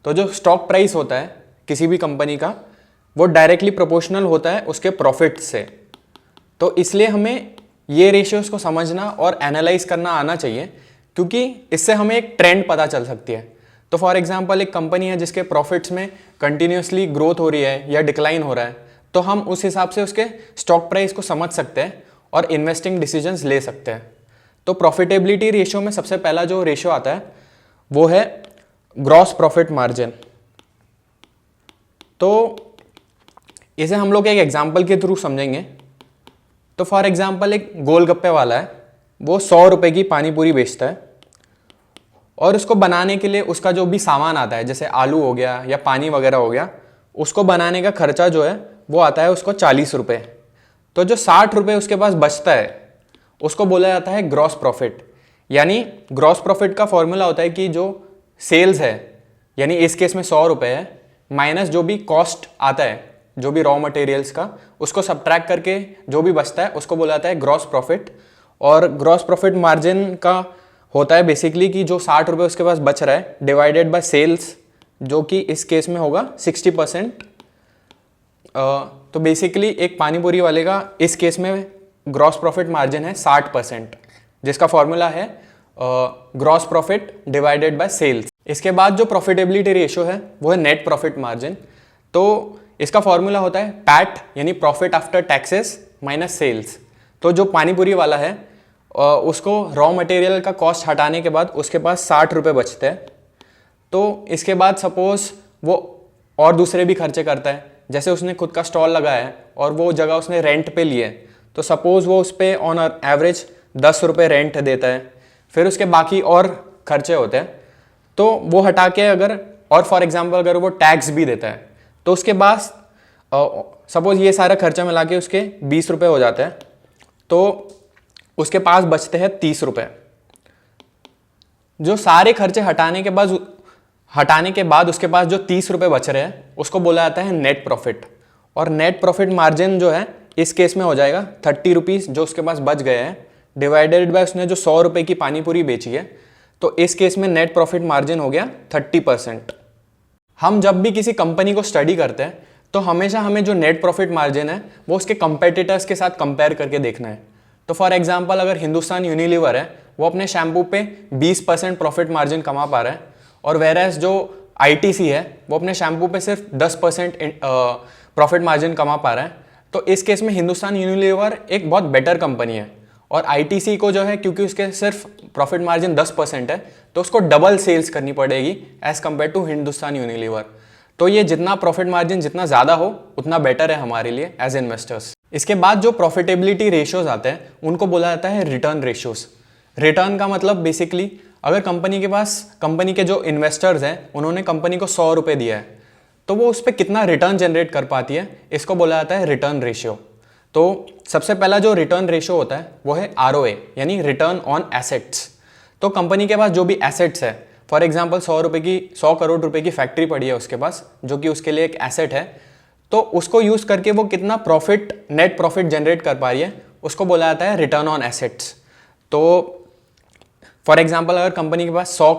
तो जो स्टॉक प्राइस होता है किसी भी कंपनी का वो डायरेक्टली प्रोपोर्शनल होता है उसके प्रॉफिट से। तो इसलिए हमें ये रेशियोज को समझना और एनालाइज करना आना चाहिए, क्योंकि इससे हमें एक ट्रेंड पता चल सकती है। तो फॉर एग्जांपल एक कंपनी है जिसके प्रॉफिट्स में कंटिन्यूसली ग्रोथ हो रही है या डिक्लाइन हो रहा है, तो हम उस हिसाब से उसके स्टॉक प्राइस को समझ सकते हैं और इन्वेस्टिंग डिसीजंस ले सकते हैं। तो प्रॉफिटेबिलिटी रेशियो में सबसे पहला जो रेशियो आता है वो है ग्रॉस प्रॉफिट मार्जिन। तो इसे हम लोग एक एग्जांपल के थ्रू समझेंगे। तो फॉर एग्जांपल एक गोलगप्पे वाला है, वो 100 रुपये की पानी पूरी बेचता है और उसको बनाने के लिए उसका जो भी सामान आता है जैसे आलू हो गया या पानी वगैरह हो गया, उसको बनाने का खर्चा जो है वो आता है उसको 40 रुपये। तो जो 60 रुपये उसके पास बचता है उसको बोला जाता है ग्रॉस प्रॉफिट। यानी ग्रॉस प्रॉफिट का फॉर्मूला होता है कि जो सेल्स है, यानी इस केस में 100 रुपये है, माइनस जो भी कॉस्ट आता है, जो भी रॉ मटेरियल्स का, उसको सब्ट्रैक्ट करके जो भी बचता है उसको बोला जाता है ग्रॉस प्रॉफिट। और ग्रॉस प्रॉफिट मार्जिन का होता है बेसिकली कि जो 60 रुपये उसके पास बच रहा है डिवाइडेड बाय सेल्स, जो कि इस केस में होगा 60%। तो बेसिकली एक पानीपुरी वाले का इस केस में ग्रॉस प्रॉफिट मार्जिन है 60%, जिसका फॉर्मूला है gross profit divided by sales. इसके बाद जो प्रॉफिटेबिलिटी रेशियो है वो है नेट प्रॉफिट मार्जिन। तो इसका फॉर्मूला होता है पैट, यानी profit after taxes minus sales. तो जो पानीपुरी वाला है उसको रॉ मटेरियल का कॉस्ट हटाने के बाद उसके पास 60 रुपये बचते हैं। तो इसके बाद सपोज वो और दूसरे भी खर्चे करता है, जैसे उसने खुद का स्टॉल लगाया है और वो जगह उसने रेंट पे ली है, तो सपोज वो उस पर ऑन एवरेज 10 रुपये रेंट देता है। फिर उसके बाकी और खर्चे होते हैं, तो वो हटा के अगर, और फॉर एग्जांपल अगर वो टैक्स भी देता है, तो उसके बाद सपोज ये सारा खर्चा मिला के उसके 20 रुपये हो जाते हैं, तो उसके पास बचते हैं 30 रुपये। जो सारे खर्चे हटाने के बाद उसके पास जो 30 रुपये बच रहे हैं उसको बोला जाता है नेट प्रॉफिट। और नेट प्रॉफिट मार्जिन जो है इस केस में हो जाएगा 30 रुपीज़ जो उसके पास बच गए हैं डिवाइडेड बाय उसने जो 100 रुपये की पानीपुरी बेची है, तो इस केस में नेट प्रॉफिट मार्जिन हो गया 30%। हम जब भी किसी कंपनी को स्टडी करते हैं तो हमेशा हमें जो नेट प्रॉफिट मार्जिन है वो उसके कंपेटिटर्स के साथ कंपेयर करके देखना है। तो फॉर एग्जांपल अगर हिंदुस्तान यूनिलीवर है वो अपने शैम्पू पे 20% प्रॉफिट मार्जिन कमा पा रहा है, और वेरएस जो आईटीसी है वो अपने शैम्पू पे सिर्फ 10% प्रॉफिट मार्जिन कमा पा रहा है, तो इस केस में हिंदुस्तान यूनिलीवर एक बहुत बेटर कंपनी है। और आईटीसी को जो है, क्योंकि उसके सिर्फ प्रॉफिट मार्जिन 10% है, तो उसको डबल सेल्स करनी पड़ेगी as compare to Hindustan Unilever. तो ये जितना प्रॉफिट मार्जिन जितना ज़्यादा हो उतना बेटर है हमारे लिए एज इन्वेस्टर्स। इसके बाद जो प्रॉफिटेबिलिटी रेशियोज आते हैं उनको बोला जाता है रिटर्न रेशियोज। रिटर्न का मतलब बेसिकली अगर कंपनी के जो इन्वेस्टर्स हैं उन्होंने कंपनी को 100 रुपये दिया है, तो वो उस पर कितना रिटर्न जनरेट कर पाती है, इसको बोला जाता है रिटर्न रेशियो। तो सबसे पहला जो रिटर्न रेशियो होता है वो है आरओए, यानी रिटर्न ऑन एसेट्स। तो कंपनी के पास जो भी एसेट्स है, फॉर एग्जांपल 100 करोड़ रुपए की फैक्ट्री पड़ी है उसके पास, जो कि उसके लिए एक एसेट है, तो उसको यूज़ करके वो कितना नेट प्रॉफिट जनरेट कर पा रही है, उसको बोला जाता है रिटर्न ऑन एसेट्स। तो फॉर एग्जांपल अगर कंपनी के पास 100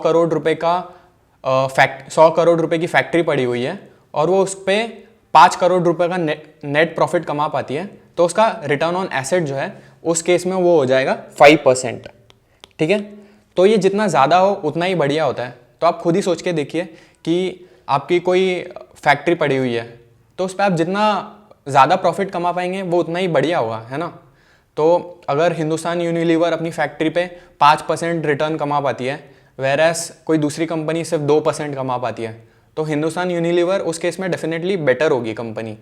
करोड़ रुपए की फैक्ट्री पड़ी हुई है और वो उस पर 5 करोड़ रुपए का नेट प्रॉफिट कमा पाती है, तो उसका रिटर्न ऑन एसेट जो है उस केस में वो हो जाएगा 5%। ठीक है, तो ये जितना ज़्यादा हो उतना ही बढ़िया होता है। तो आप खुद ही सोच के देखिए कि आपकी कोई फैक्ट्री पड़ी हुई है, तो उस पर आप जितना ज़्यादा प्रॉफिट कमा पाएंगे वो उतना ही बढ़िया होगा, है ना। तो अगर हिंदुस्तान यूनिलीवर अपनी फैक्ट्री पे 5% रिटर्न कमा पाती है, वेरएस कोई दूसरी कंपनी सिर्फ 2% कमा पाती है, तो हिंदुस्तान यूनिलीवर उस केस में डेफिनेटली बेटर होगी कंपनी।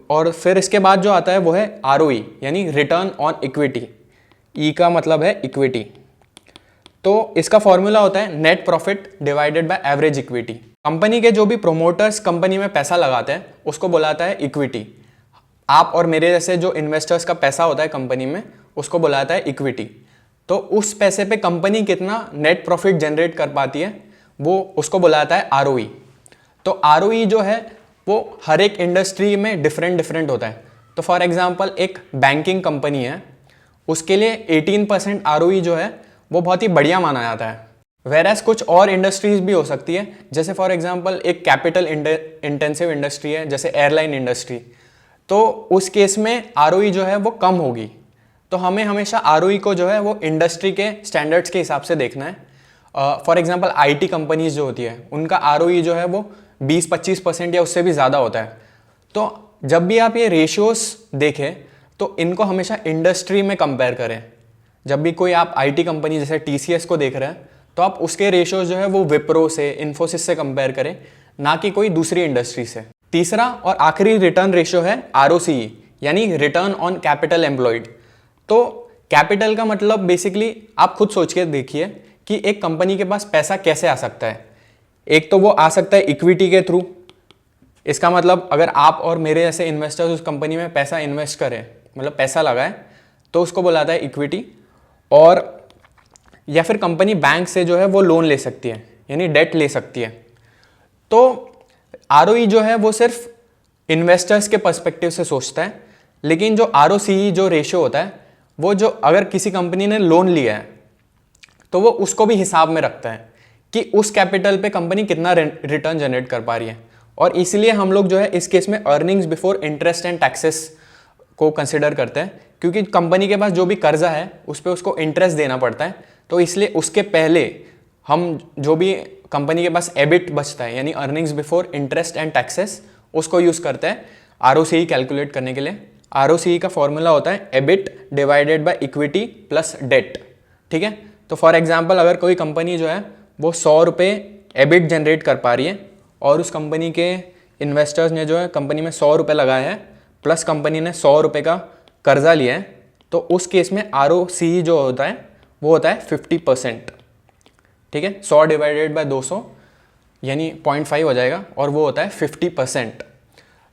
और फिर इसके बाद जो आता है वो है आरओई, यानी रिटर्न ऑन इक्विटी। ई का मतलब है इक्विटी। तो इसका फॉर्मूला होता है net profit divided by average equity. Company के जो भी प्रोमोटर्स कंपनी में पैसा लगाते हैं उसको बुलाता है इक्विटी। आप और मेरे जैसे जो इन्वेस्टर्स का पैसा होता है कंपनी में उसको बुलाता है इक्विटी। तो उस पैसे पे कंपनी कितना नेट प्रॉफिट जनरेट कर पाती है वो उसको बुलाता है आरओई। तो आरओई जो है वो हर एक इंडस्ट्री में डिफरेंट होता है। तो फॉर एग्जांपल एक बैंकिंग कंपनी है, उसके लिए 18% आरओई जो है वो बहुत ही बढ़िया माना जाता है। वेरएस कुछ और इंडस्ट्रीज भी हो सकती है, जैसे फॉर एग्जांपल एक कैपिटल इंटेंसिव इंडस्ट्री है जैसे एयरलाइन इंडस्ट्री, तो उस केस में आरओई जो है वो कम होगी। तो हमें हमेशा आरओई को जो है वो इंडस्ट्री के स्टैंडर्ड्स के हिसाब से देखना है। फॉर एग्जांपल आईटी कंपनीज जो होती है उनका आरओई जो है वो 20-25% या उससे भी ज़्यादा होता है। तो जब भी आप ये रेशियोज देखें तो इनको हमेशा इंडस्ट्री में कंपेयर करें। जब भी कोई आप आईटी कंपनी जैसे टीसीएस को देख रहे हैं तो आप उसके रेशियोज जो है वो विप्रो से, इन्फोसिस से कंपेयर करें, ना कि कोई दूसरी इंडस्ट्री से। तीसरा और आखिरी रिटर्न रेशियो है आरओसीई, यानी रिटर्न ऑन कैपिटल एम्प्लॉयड। तो कैपिटल का मतलब बेसिकली आप खुद सोच के देखिए कि एक कंपनी के पास पैसा कैसे आ सकता है। एक तो वो आ सकता है इक्विटी के थ्रू। इसका मतलब अगर आप और मेरे जैसे इन्वेस्टर्स उस कंपनी में पैसा इन्वेस्ट करें, मतलब पैसा लगाएं, तो उसको बुलाता है इक्विटी। और या फिर कंपनी बैंक से जो है वो लोन ले सकती है, यानी डेट ले सकती है। तो आरओई जो है वो सिर्फ इन्वेस्टर्स के पर्सपेक्टिव से सोचता है, लेकिन जो आरओसीई जो रेशियो होता है वो जो अगर किसी कंपनी ने लोन लिया है तो वो उसको भी हिसाब में रखता है कि उस कैपिटल पे कंपनी कितना रिटर्न जनरेट कर पा रही है। और इसलिए हम लोग जो है इस केस में earnings before interest and taxes को कंसिडर करते हैं, क्योंकि कंपनी के पास जो भी कर्जा है उस पर उसको इंटरेस्ट देना पड़ता है। तो इसलिए उसके पहले हम जो भी कंपनी के पास एबिट बचता है, यानी earnings before interest and taxes, उसको यूज़ करते हैं आरओसीई कैलकुलेट करने के लिए। आरओसीई का फॉर्मूला होता है EBIT divided by equity plus debt. ठीक है, तो फॉर एग्जांपल अगर कोई कंपनी जो है वो 100 रुपये एबिट जनरेट कर पा रही है और उस कंपनी के इन्वेस्टर्स ने जो है कंपनी में 100 रुपये लगाए हैं प्लस कंपनी ने 100 रुपये का कर्जा लिया है, तो उस केस में आरओसीई जो होता है वो होता है 50%। ठीक है, 100 डिवाइडेड बाय 200 यानी 0.5 हो जाएगा और वो होता है 50%।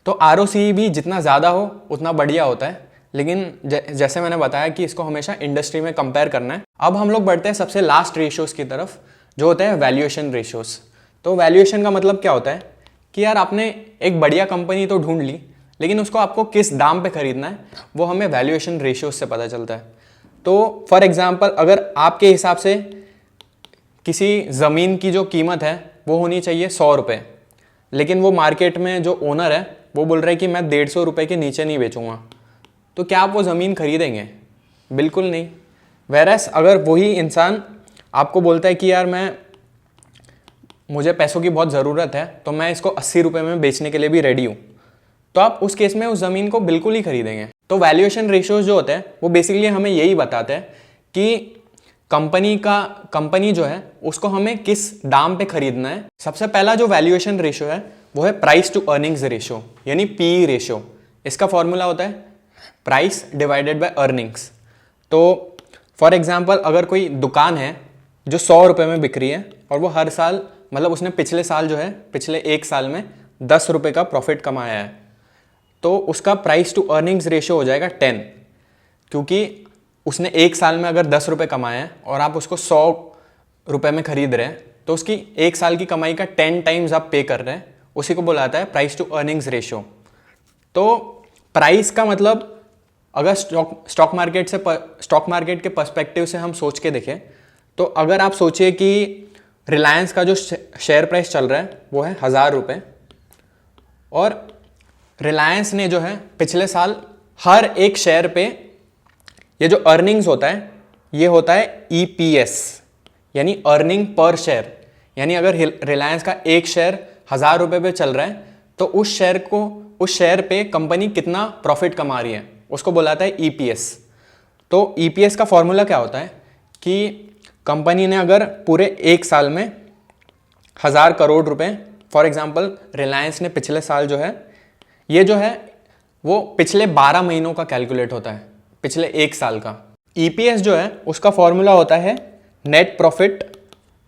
तो आरओसीई भी जितना ज़्यादा हो उतना बढ़िया होता है, लेकिन जैसे मैंने बताया कि इसको हमेशा इंडस्ट्री में कंपेयर करना है। अब हम लोग बढ़ते हैं सबसे लास्ट रेशियोज़ की तरफ, जो होते हैं वैल्यूएशन रेशियोज़। तो वैल्यूएशन का मतलब क्या होता है कि यार आपने एक बढ़िया कंपनी तो ढूंढ ली, लेकिन उसको आपको किस दाम पे खरीदना है वो हमें वैल्यूएशन रेशियोज से पता चलता है। तो फॉर एग्जांपल अगर आपके हिसाब से किसी ज़मीन की जो कीमत है वो होनी चाहिए 100 रुपये, लेकिन वो मार्केट में जो ओनर है वो बोल रहा है कि मैं 150 रुपये के नीचे नहीं बेचूंगा, तो क्या आप वो ज़मीन खरीदेंगे? बिल्कुल नहीं। वेरएस अगर वही इंसान आपको बोलता है कि यार मुझे पैसों की बहुत ज़रूरत है तो मैं इसको 80 रुपये में बेचने के लिए भी रेडी हूँ, तो आप उस केस में उस ज़मीन को बिल्कुल ही खरीदेंगे। तो वैल्यूएशन रेशियोज जो होते हैं वो बेसिकली हमें यही बताते हैं कि कंपनी जो है उसको हमें किस दाम पे खरीदना है। सबसे पहला जो वैल्यूएशन रेशियो है वो है प्राइस टू अर्निंग्स रेशियो, यानी पीई रेशियो। इसका फॉर्मूला होता है प्राइस डिवाइडेड बाय अर्निंग्स। तो फॉर एग्जांपल अगर कोई दुकान है जो 100 रुपये में बिक रही है और वो हर साल, मतलब उसने पिछले साल जो है पिछले 1 साल में 10 रुपये का प्रॉफिट कमाया है, तो उसका प्राइस टू अर्निंग्स रेशियो हो जाएगा 10, क्योंकि उसने 1 साल में अगर 10 रुपये कमाया है और आप उसको 100 रुपये में खरीद रहे हैं, तो उसकी 1 साल की कमाई का 10 टाइम्स आप पे कर रहे हैं। उसी को बुलाता है प्राइस टू अर्निंग्स रेशियो। तो प्राइस का मतलब अगर स्टॉक मार्केट के पर्सपेक्टिव से हम सोच के देखें, तो अगर आप सोचिए कि रिलायंस का जो शेयर प्राइस चल रहा है वो है 1000 रुपये, और रिलायंस ने जो है पिछले साल हर एक शेयर पे ये जो अर्निंग्स होता है ये होता है EPS, यानी अर्निंग पर शेयर। यानी अगर रिलायंस का एक शेयर 1000 रुपये पे चल रहा है तो उस शेयर पे कंपनी कितना प्रॉफिट कमा रही है उसको बुलाता है EPS। तो EPS का फॉर्मूला क्या होता है कि कंपनी ने अगर पूरे 1 साल में 1000 करोड़ रुपए, फॉर एग्जांपल रिलायंस ने पिछले साल जो है ये जो है वो पिछले 12 महीनों का कैलकुलेट होता है, पिछले 1 साल का। EPS जो है उसका फॉर्मूला होता है net profit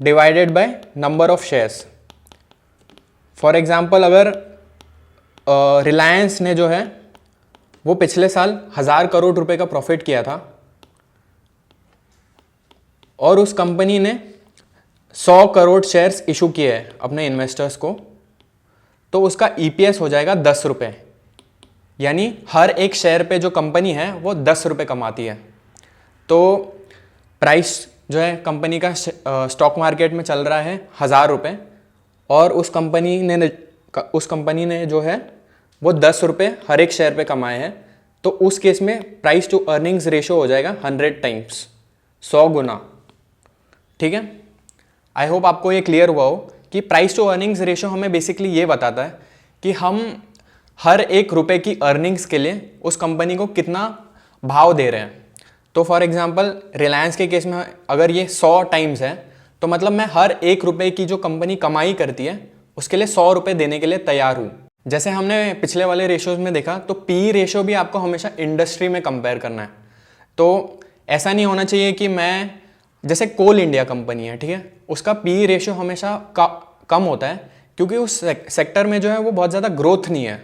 divided by number of shares. For example अगर रिलायंस ने जो है वो पिछले साल 1000 करोड़ रुपए का प्रॉफिट किया था और उस कंपनी ने 100 करोड़ शेयर्स इशू किए हैं अपने इन्वेस्टर्स को, तो उसका EPS हो जाएगा 10 रुपये। यानी हर एक शेयर पे जो कंपनी है वो 10 रुपये कमाती है। तो प्राइस जो है कंपनी का स्टॉक मार्केट में चल रहा है 1000 रुपये, और उस कंपनी ने जो है वो 10 रुपये हर एक शेयर पे कमाए हैं, तो उस केस में प्राइस टू अर्निंग्स रेशियो हो जाएगा 100 टाइम्स, 100 गुना। ठीक है, आई होप आपको ये क्लियर हुआ हो कि प्राइस टू अर्निंग्स रेशियो हमें बेसिकली ये बताता है कि हम हर एक रुपए की अर्निंग्स के लिए उस कंपनी को कितना भाव दे रहे हैं। तो फॉर एग्जांपल रिलायंस के केस में अगर ये 100 टाइम्स है, तो मतलब मैं हर एक रुपए की जो कंपनी कमाई करती है उसके लिए 100 रुपये देने के लिए तैयार हूँ। जैसे हमने पिछले वाले रेशियोज में देखा, तो पी रेशियो भी आपको हमेशा इंडस्ट्री में कंपेयर करना है। तो ऐसा नहीं होना चाहिए कि मैं, जैसे कोल इंडिया कंपनी है, ठीक है, उसका पी रेशियो हमेशा कम होता है क्योंकि उस सेक्टर में जो है वो बहुत ज़्यादा ग्रोथ नहीं है।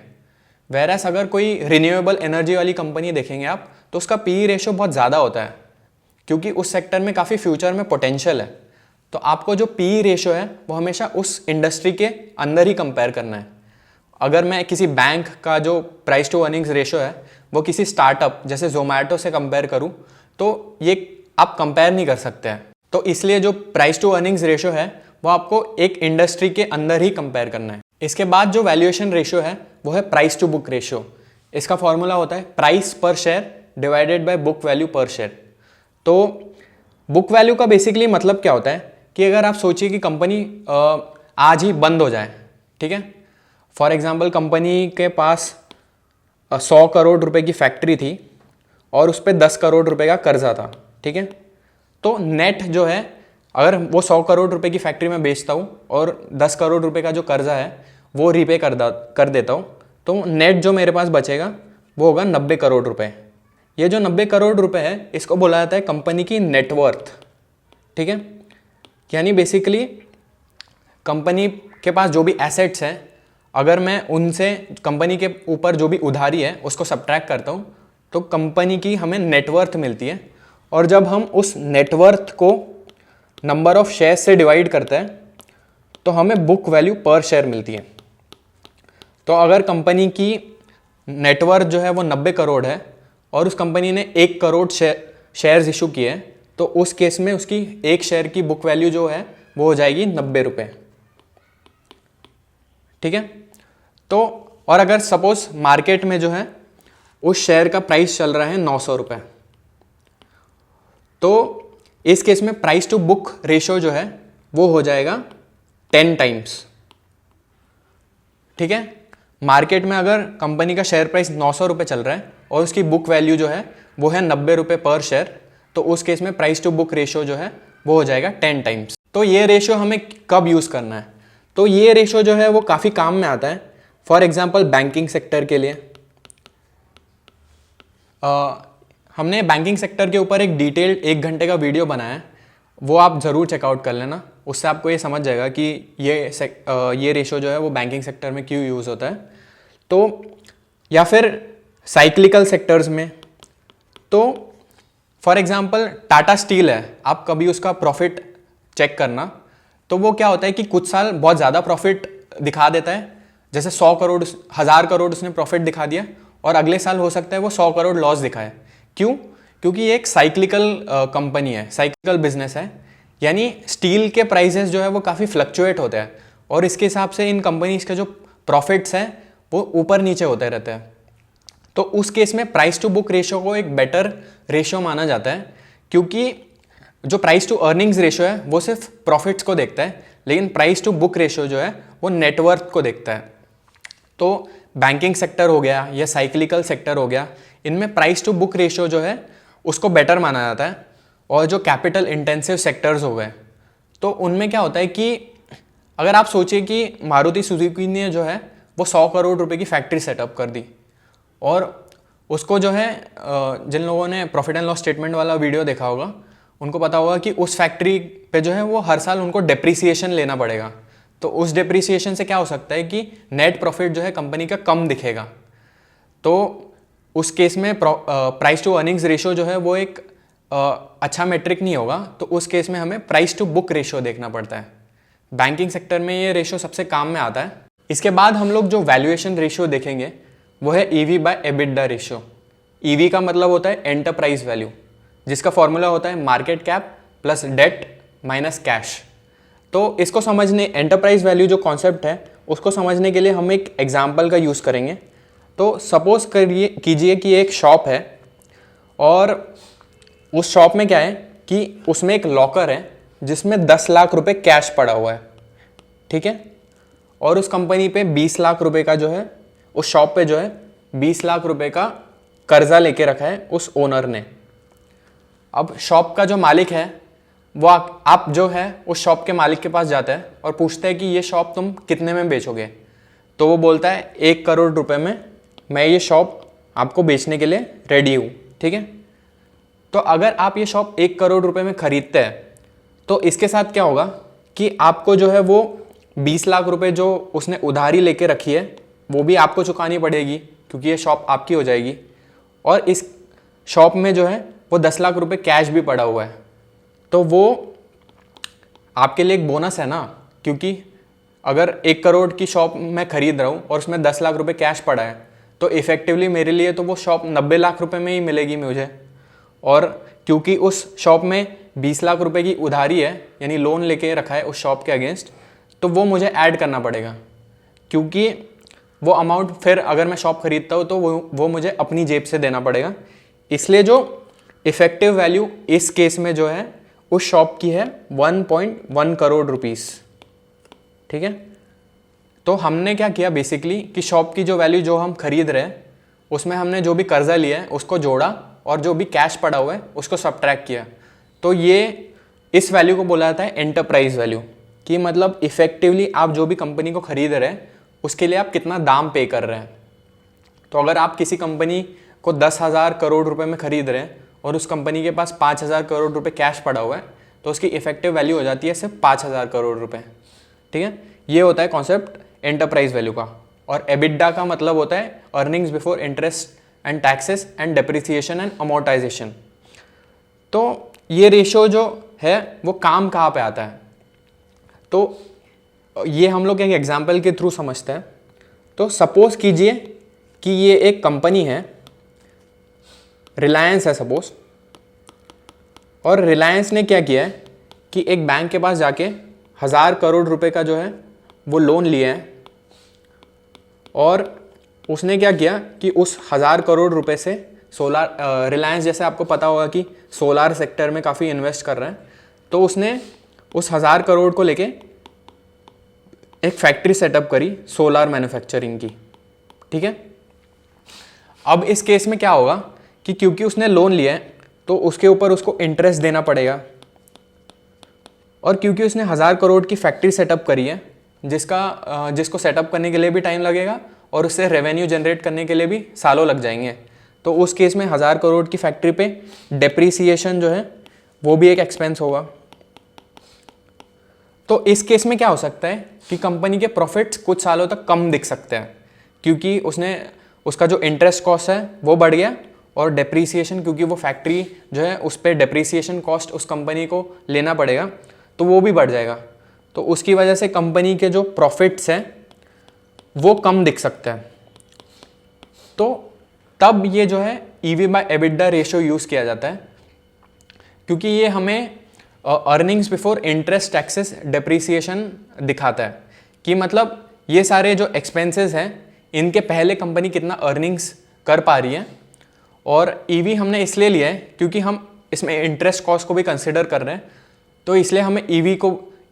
वेरएस अगर कोई रिन्यूएबल एनर्जी वाली कंपनी देखेंगे आप, तो उसका पी रेशो बहुत ज़्यादा होता है, क्योंकि उस सेक्टर में काफ़ी फ्यूचर में पोटेंशियल है। तो आपको जो पी रेशो है वो हमेशा उस इंडस्ट्री के अंदर ही कंपेयर करना है। अगर मैं किसी बैंक का जो प्राइस टू अर्निंग्स रेशो है वो किसी स्टार्टअप जैसे जोमेटो से कंपेयर करूँ तो ये आप कंपेयर नहीं कर सकते हैं। तो इसलिए जो प्राइस टू अर्निंग्स रेशो है वो आपको एक इंडस्ट्री के अंदर ही कंपेयर करना है। इसके बाद जो वैल्यूएशन रेशो है वो है प्राइस टू बुक रेशो। इसका फॉर्मूला होता है प्राइस पर share divided by book value पर शेयर। तो बुक वैल्यू का बेसिकली मतलब क्या होता है कि अगर आप सोचिए कि कंपनी आज ही बंद हो जाए, ठीक है, फॉर एग्जांपल कंपनी के पास 100 करोड़ रुपए की फैक्ट्री थी और उस पर 10 करोड़ रुपए का कर्जा था, ठीक है, तो नेट जो है अगर वो 100 करोड़ रुपए की फैक्ट्री में बेचता हूँ और 10 करोड़ रुपए का जो कर्जा है वो रीपे कर देता हूँ, तो नेट जो मेरे पास बचेगा वो होगा 90 करोड़ रुपए। ये जो 90 करोड़ रुपए है इसको बोला जाता है कंपनी की नेटवर्थ, ठीक है। यानी बेसिकली कंपनी के पास जो भी एसेट्स हैं, अगर मैं उनसे कंपनी के ऊपर जो भी उधारी है उसको सब्ट्रैक्ट करता हूँ तो कंपनी की हमें नेटवर्थ मिलती है। और जब हम उस नेटवर्थ को नंबर ऑफ शेयर से डिवाइड करते हैं तो हमें बुक वैल्यू पर शेयर मिलती है। तो अगर कंपनी की नेटवर्थ जो है वो 90 करोड़ है और उस कंपनी ने 1 करोड़ शेयर्स इशू किए हैं तो उस केस में उसकी एक शेयर की बुक वैल्यू जो है वो हो जाएगी 90 रुपये, ठीक है। तो और अगर सपोज मार्केट में जो है उस शेयर का प्राइस चल रहा है 900 रुपये, तो इस केस में प्राइस टू बुक रेशो जो है वो हो जाएगा 10 टाइम्स, ठीक है। मार्केट में अगर कंपनी का शेयर प्राइस 900 रुपये चल रहा है और उसकी बुक वैल्यू जो है वो है 90 रुपये पर शेयर, तो उस केस में प्राइस टू बुक रेशो जो है वो हो जाएगा 10 टाइम्स। तो ये रेशो हमें कब यूज़ करना है? तो ये रेशो जो है वो काफ़ी काम में आता है। फॉर एग्जांपल बैंकिंग सेक्टर के लिए हमने बैंकिंग सेक्टर के ऊपर एक डिटेल्ड 1 घंटे का वीडियो बनाया है, वो आप ज़रूर चेकआउट कर लेना। उससे आपको ये समझ जाएगा कि ये रेशो जो है वो बैंकिंग सेक्टर में क्यों यूज़ होता है। तो या फिर साइक्लिकल सेक्टर्स में, तो फॉर एग्जांपल टाटा स्टील है, आप कभी उसका प्रॉफिट चेक करना, तो वो क्या होता है कि कुछ साल बहुत ज़्यादा प्रॉफिट दिखा देता है, जैसे 100 करोड़ 1000 करोड़ उसने प्रॉफिट दिखा दिया और अगले साल हो सकता है वो 100 करोड़ लॉस दिखाए। क्यों? क्योंकि ये एक साइक्लिकल कंपनी है, साइक्लिकल बिजनेस है, यानी स्टील के प्राइसेस जो है वो काफ़ी फ्लक्चुएट होते हैं और इसके हिसाब से इन कंपनीज के जो प्रॉफिट्स हैं वो ऊपर नीचे होते रहते हैं। तो उस केस में प्राइस टू बुक रेशो को एक बेटर रेशो माना जाता है, क्योंकि जो प्राइस टू अर्निंग्स रेशो है वो सिर्फ प्रॉफिट्स को देखता है, लेकिन प्राइस टू बुक रेशो जो है वो नेटवर्थ को देखता है। तो बैंकिंग सेक्टर हो गया या साइक्लिकल सेक्टर हो गया, इनमें प्राइस टू बुक रेशो जो है उसको बेटर माना जाता है। और जो कैपिटल इंटेंसिव सेक्टर्स हो गए, तो उनमें क्या होता है कि अगर आप सोचिए कि मारुति सुजुकी ने जो है वो 100 करोड़ रुपए की फैक्ट्री सेटअप कर दी और उसको जो है जिन लोगों ने प्रॉफिट एंड लॉस स्टेटमेंट वाला वीडियो देखा होगा उनको पता होगा कि उस फैक्ट्री पे जो है वो हर साल उनको डेप्रिसिएशन लेना पड़ेगा। तो उस डेप्रिसिएशन से क्या हो सकता है कि नेट प्रॉफिट जो है कंपनी का कम दिखेगा। तो उस केस में प्राइस टू अर्निंग्स रेशो जो है वो एक अच्छा मेट्रिक नहीं होगा, तो उस केस में हमें प्राइस टू बुक रेशो देखना पड़ता है। बैंकिंग सेक्टर में ये रेशो सबसे काम में आता है। इसके बाद हम लोग जो वैल्यूएशन रेशो देखेंगे वो है EV by EBITDA ratio. EV का मतलब होता है एंटरप्राइज वैल्यू, जिसका फॉर्मूला होता है market cap plus debt minus cash. तो इसको समझने, एंटरप्राइज वैल्यू जो कॉन्सेप्ट है उसको समझने के लिए हम एक एग्जाम्पल का यूज़ करेंगे। तो सपोज कीजिए कि एक शॉप है और उस शॉप में क्या है कि उसमें एक लॉकर है जिसमें 10 लाख रुपए कैश पड़ा हुआ है, ठीक है। और उस कंपनी पे 20 लाख रुपए का जो है, उस शॉप पे जो है 20 लाख रुपए का कर्जा लेके रखा है उस ओनर ने। अब शॉप का जो मालिक है वो आप जो है उस शॉप के मालिक के पास जाता है और पूछता है कि ये शॉप तुम कितने में बेचोगे। तो वो बोलता है 1 करोड़ रुपए में मैं ये शॉप आपको बेचने के लिए रेडी हूँ, ठीक है। तो अगर आप ये शॉप 1 करोड़ रुपए में खरीदते हैं तो इसके साथ क्या होगा कि आपको जो है वो 20 लाख रुपए जो उसने उधारी लेके रखी है वो भी आपको चुकानी पड़ेगी, क्योंकि ये शॉप आपकी हो जाएगी। और इस शॉप में जो है वो 10 लाख रुपए कैश भी पड़ा हुआ है, तो वो आपके लिए एक बोनस है ना, क्योंकि अगर 1 करोड़ की शॉप मैं खरीद रहा हूँ और उसमें 10 लाख रुपए कैश पड़ा है, तो इफ़ेक्टिवली मेरे लिए तो वो शॉप 90 लाख रुपए में ही मिलेगी मुझे। और क्योंकि उस शॉप में 20 लाख रुपए की उधारी है, यानी लोन लेके रखा है उस शॉप के अगेंस्ट, तो वो मुझे ऐड करना पड़ेगा, क्योंकि वो अमाउंट फिर अगर मैं शॉप खरीदता हूँ तो वो मुझे अपनी जेब से देना पड़ेगा। इसलिए जो इफ़ेक्टिव वैल्यू इस केस में जो है उस शॉप की है 1.1 करोड़ रुपीस। ठीक है, तो हमने क्या किया बेसिकली कि शॉप की जो वैल्यू जो हम खरीद रहे हैं उसमें हमने जो भी कर्जा लिया है उसको जोड़ा और जो भी कैश पड़ा हुआ है उसको सब्ट्रैक्ट किया। तो ये इस वैल्यू को बोला जाता है एंटरप्राइज वैल्यू, कि मतलब इफेक्टिवली आप जो भी कंपनी को खरीद रहे हैं उसके लिए आप कितना दाम पे कर रहे हैं। तो अगर आप किसी कंपनी को 10,000 करोड़ रुपए में खरीद रहे हैं और उस कंपनी के पास 5,000 करोड़ रुपए कैश पड़ा हुआ है, तो उसकी इफेक्टिव वैल्यू हो जाती है सिर्फ 5,000 करोड़ रुपए। ठीक है, ये होता है कॉन्सेप्ट एंटरप्राइज वैल्यू का। और एबिडा का मतलब होता है earnings before interest and taxes and depreciation and amortisation. तो ये रेशो जो है वो काम कहाँ पे आता है, तो ये हम लोग एक एग्जाम्पल के थ्रू समझते हैं। तो सपोज कीजिए कि ये एक कंपनी है, रिलायंस है सपोज, और रिलायंस ने क्या किया है कि एक बैंक के पास जाके 1,000 करोड़ रुपए का जो है वो लोन लिया है, और उसने क्या किया कि उस 1,000 करोड़ रुपए से सोलार, रिलायंस जैसे आपको पता होगा कि सोलार सेक्टर में काफ़ी इन्वेस्ट कर रहे हैं, तो उसने उस 1,000 करोड़ को लेके एक फैक्ट्री सेटअप करी सोलार मैन्युफैक्चरिंग की। ठीक है, अब इस केस में क्या होगा कि क्योंकि उसने लोन लिया है तो उसके ऊपर उसको इंटरेस्ट देना पड़ेगा, और क्योंकि उसने 1,000 करोड़ की फैक्ट्री सेटअप करी है जिसको सेटअप करने के लिए भी टाइम लगेगा और उससे रेवेन्यू जनरेट करने के लिए भी सालों लग जाएंगे, तो उस केस में 1,000 करोड़ की फैक्ट्री पे डेप्रीसिएशन जो है वो भी एक एक्सपेंस होगा। तो इस केस में क्या हो सकता है कि कंपनी के प्रॉफिट्स कुछ सालों तक कम दिख सकते हैं, क्योंकि उसका जो इंटरेस्ट कॉस्ट है वो बढ़ गया, और डेप्रीसिएशन, क्योंकि वो फैक्ट्री जो है उस पर डेप्रीसिएशन कॉस्ट उस कंपनी को लेना पड़ेगा, तो वो भी बढ़ जाएगा। तो उसकी वजह से कंपनी के जो प्रॉफिट्स हैं वो कम दिख सकते हैं। तो तब ये जो है EV by EBITDA ratio use किया जाता है, क्योंकि ये हमें earnings before interest taxes depreciation दिखाता है, कि मतलब ये सारे जो एक्सपेंसेस हैं इनके पहले कंपनी कितना अर्निंग्स कर पा रही है। और ईवी हमने इसलिए लिया है क्योंकि हम इसमें इंटरेस्ट कॉस्ट को भी कंसिडर कर रहे हैं, तो इसलिए हमें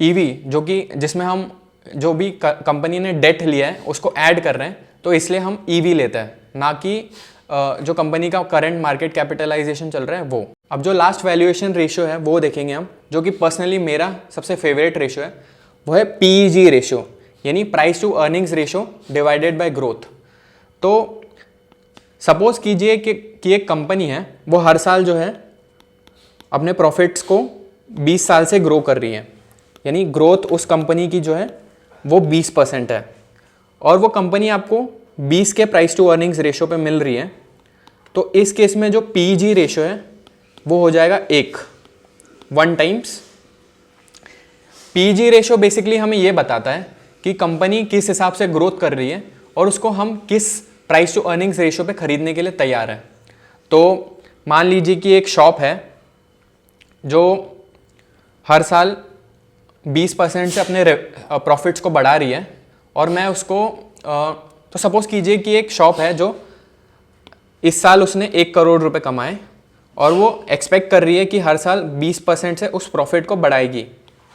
ईवी जो कि जिसमें हम जो भी कंपनी ने डेट लिया है उसको ऐड कर रहे हैं, तो इसलिए हम ईवी लेते हैं, ना कि जो कंपनी का करंट मार्केट कैपिटलाइजेशन चल रहा है वो। अब जो लास्ट वैल्यूएशन रेशियो है वो देखेंगे हम, जो कि पर्सनली मेरा सबसे फेवरेट रेशियो है, वो है पीईजी रेशियो, यानी price to earnings ratio divided by growth. तो सपोज कीजिए कि एक कंपनी है वो हर साल जो है अपने प्रॉफिट्स को 20 साल से ग्रो कर रही है, यानी ग्रोथ उस कंपनी की जो है वो 20% है, और वो कंपनी आपको 20 के प्राइस टू अर्निंग्स रेशियो पे मिल रही है। तो इस केस में जो पीजी रेशियो है वो हो जाएगा 1 टाइम्स। पीजी रेशियो बेसिकली हमें ये बताता है कि कंपनी किस हिसाब से ग्रोथ कर रही है और उसको हम किस प्राइस टू अर्निंग्स रेशियो पे खरीदने के लिए तैयार है। तो मान लीजिए कि एक शॉप है जो हर साल 20% से अपने प्रॉफिट्स को बढ़ा रही है, और मैं उसको तो सपोज कीजिए कि एक शॉप है जो इस साल उसने 1 करोड़ रुपए कमाए, और वो एक्सपेक्ट कर रही है कि हर साल 20% से उस प्रॉफिट को बढ़ाएगी,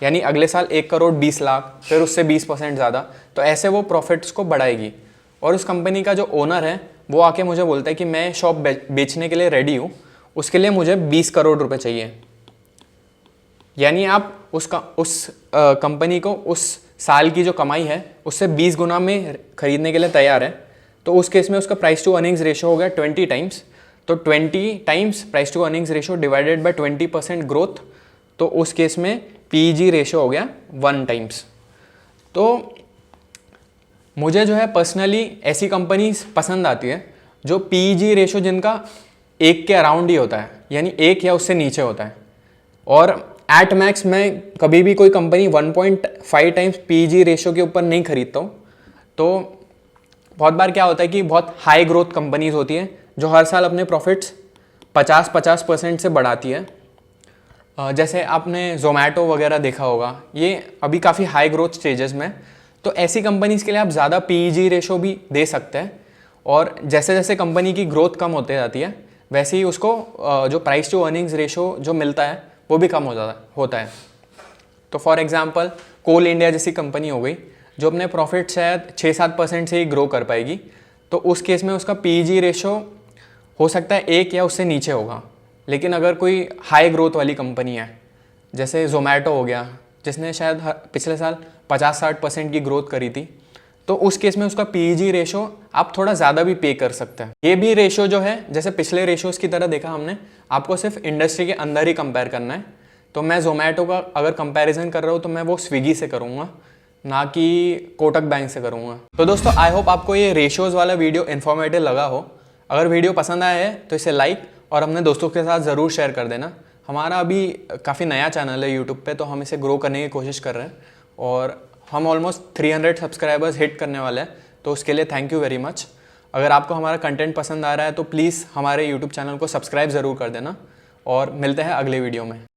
यानी अगले साल 1 करोड़ 20 लाख, फिर उससे 20% ज़्यादा, तो ऐसे वो प्रॉफिट्स को बढ़ाएगी। और उस कंपनी का जो ओनर है वो आके मुझे बोलता है कि मैं शॉप बेचने के लिए रेडी हूँ, उसके लिए मुझे 20 करोड़ रुपए चाहिए। यानी आप उस कंपनी को उस साल की जो कमाई है उससे 20 गुना में खरीदने के लिए तैयार है। तो उस केस में उसका प्राइस टू अर्निंग्स रेशियो हो गया 20 टाइम्स। तो 20 times price to earnings ratio divided by 20% growth, तो उस केस में पीजी रेशियो हो गया 1 टाइम्स। तो मुझे जो है पर्सनली ऐसी कंपनीज पसंद आती है जो पीजी रेशियो जिनका 1 के अराउंड ही होता है, यानी 1 या उससे नीचे होता है। और एट मैक्स मैं कभी भी कोई कंपनी 1.5 टाइम्स PEG रेशो के ऊपर नहीं खरीदता हूँ। तो बहुत बार क्या होता है कि बहुत हाई ग्रोथ कंपनीज होती हैं जो हर साल अपने प्रॉफिट्स 50% से बढ़ाती है। जैसे आपने जोमेटो वगैरह देखा होगा, ये अभी काफ़ी हाई ग्रोथ स्टेजेस में। तो ऐसी कंपनीज़ के लिए आप ज़्यादा PEG रेशो भी दे सकते हैं, और जैसे जैसे कंपनी की ग्रोथ कम होते जाती है वैसे ही उसको जो प्राइस टू अर्निंग्स रेशो जो मिलता है वो भी कम होता है। तो फॉर एग्जांपल कोल इंडिया जैसी कंपनी हो गई जो अपने प्रॉफिट शायद 6-7% से ही ग्रो कर पाएगी, तो उस केस में उसका PEG रेशो हो सकता है 1 या उससे नीचे होगा। लेकिन अगर कोई हाई ग्रोथ वाली कंपनी है जैसे जोमेटो हो गया, जिसने शायद पिछले साल 50-60% की ग्रोथ करी थी, तो उस केस में उसका PEG रेशो आप थोड़ा ज़्यादा भी पे कर सकते हैं। ये भी रेशो जो है जैसे पिछले रेशोज़ की तरह देखा हमने, आपको सिर्फ इंडस्ट्री के अंदर ही कंपेयर करना है। तो मैं जोमेटो का अगर कंपैरिजन कर रहा हूँ तो मैं वो स्विगी से करूँगा, ना कि कोटक बैंक से करूँगा। तो दोस्तों आई होप आपको ये रेशोज़ वाला वीडियो इन्फॉर्मेटिव लगा हो। अगर वीडियो पसंद आया है तो इसे लाइक और अपने दोस्तों के साथ ज़रूर शेयर कर देना। हमारा अभी काफ़ी नया चैनल है यूट्यूब पे, तो हम इसे ग्रो करने की कोशिश कर रहे हैं और हम ऑलमोस्ट 300 सब्सक्राइबर्स हिट करने वाले हैं, तो उसके लिए थैंक यू वेरी मच। अगर आपको हमारा कंटेंट पसंद आ रहा है तो प्लीज़ हमारे यूट्यूब चैनल को सब्सक्राइब ज़रूर कर देना, और मिलते हैं अगले वीडियो में।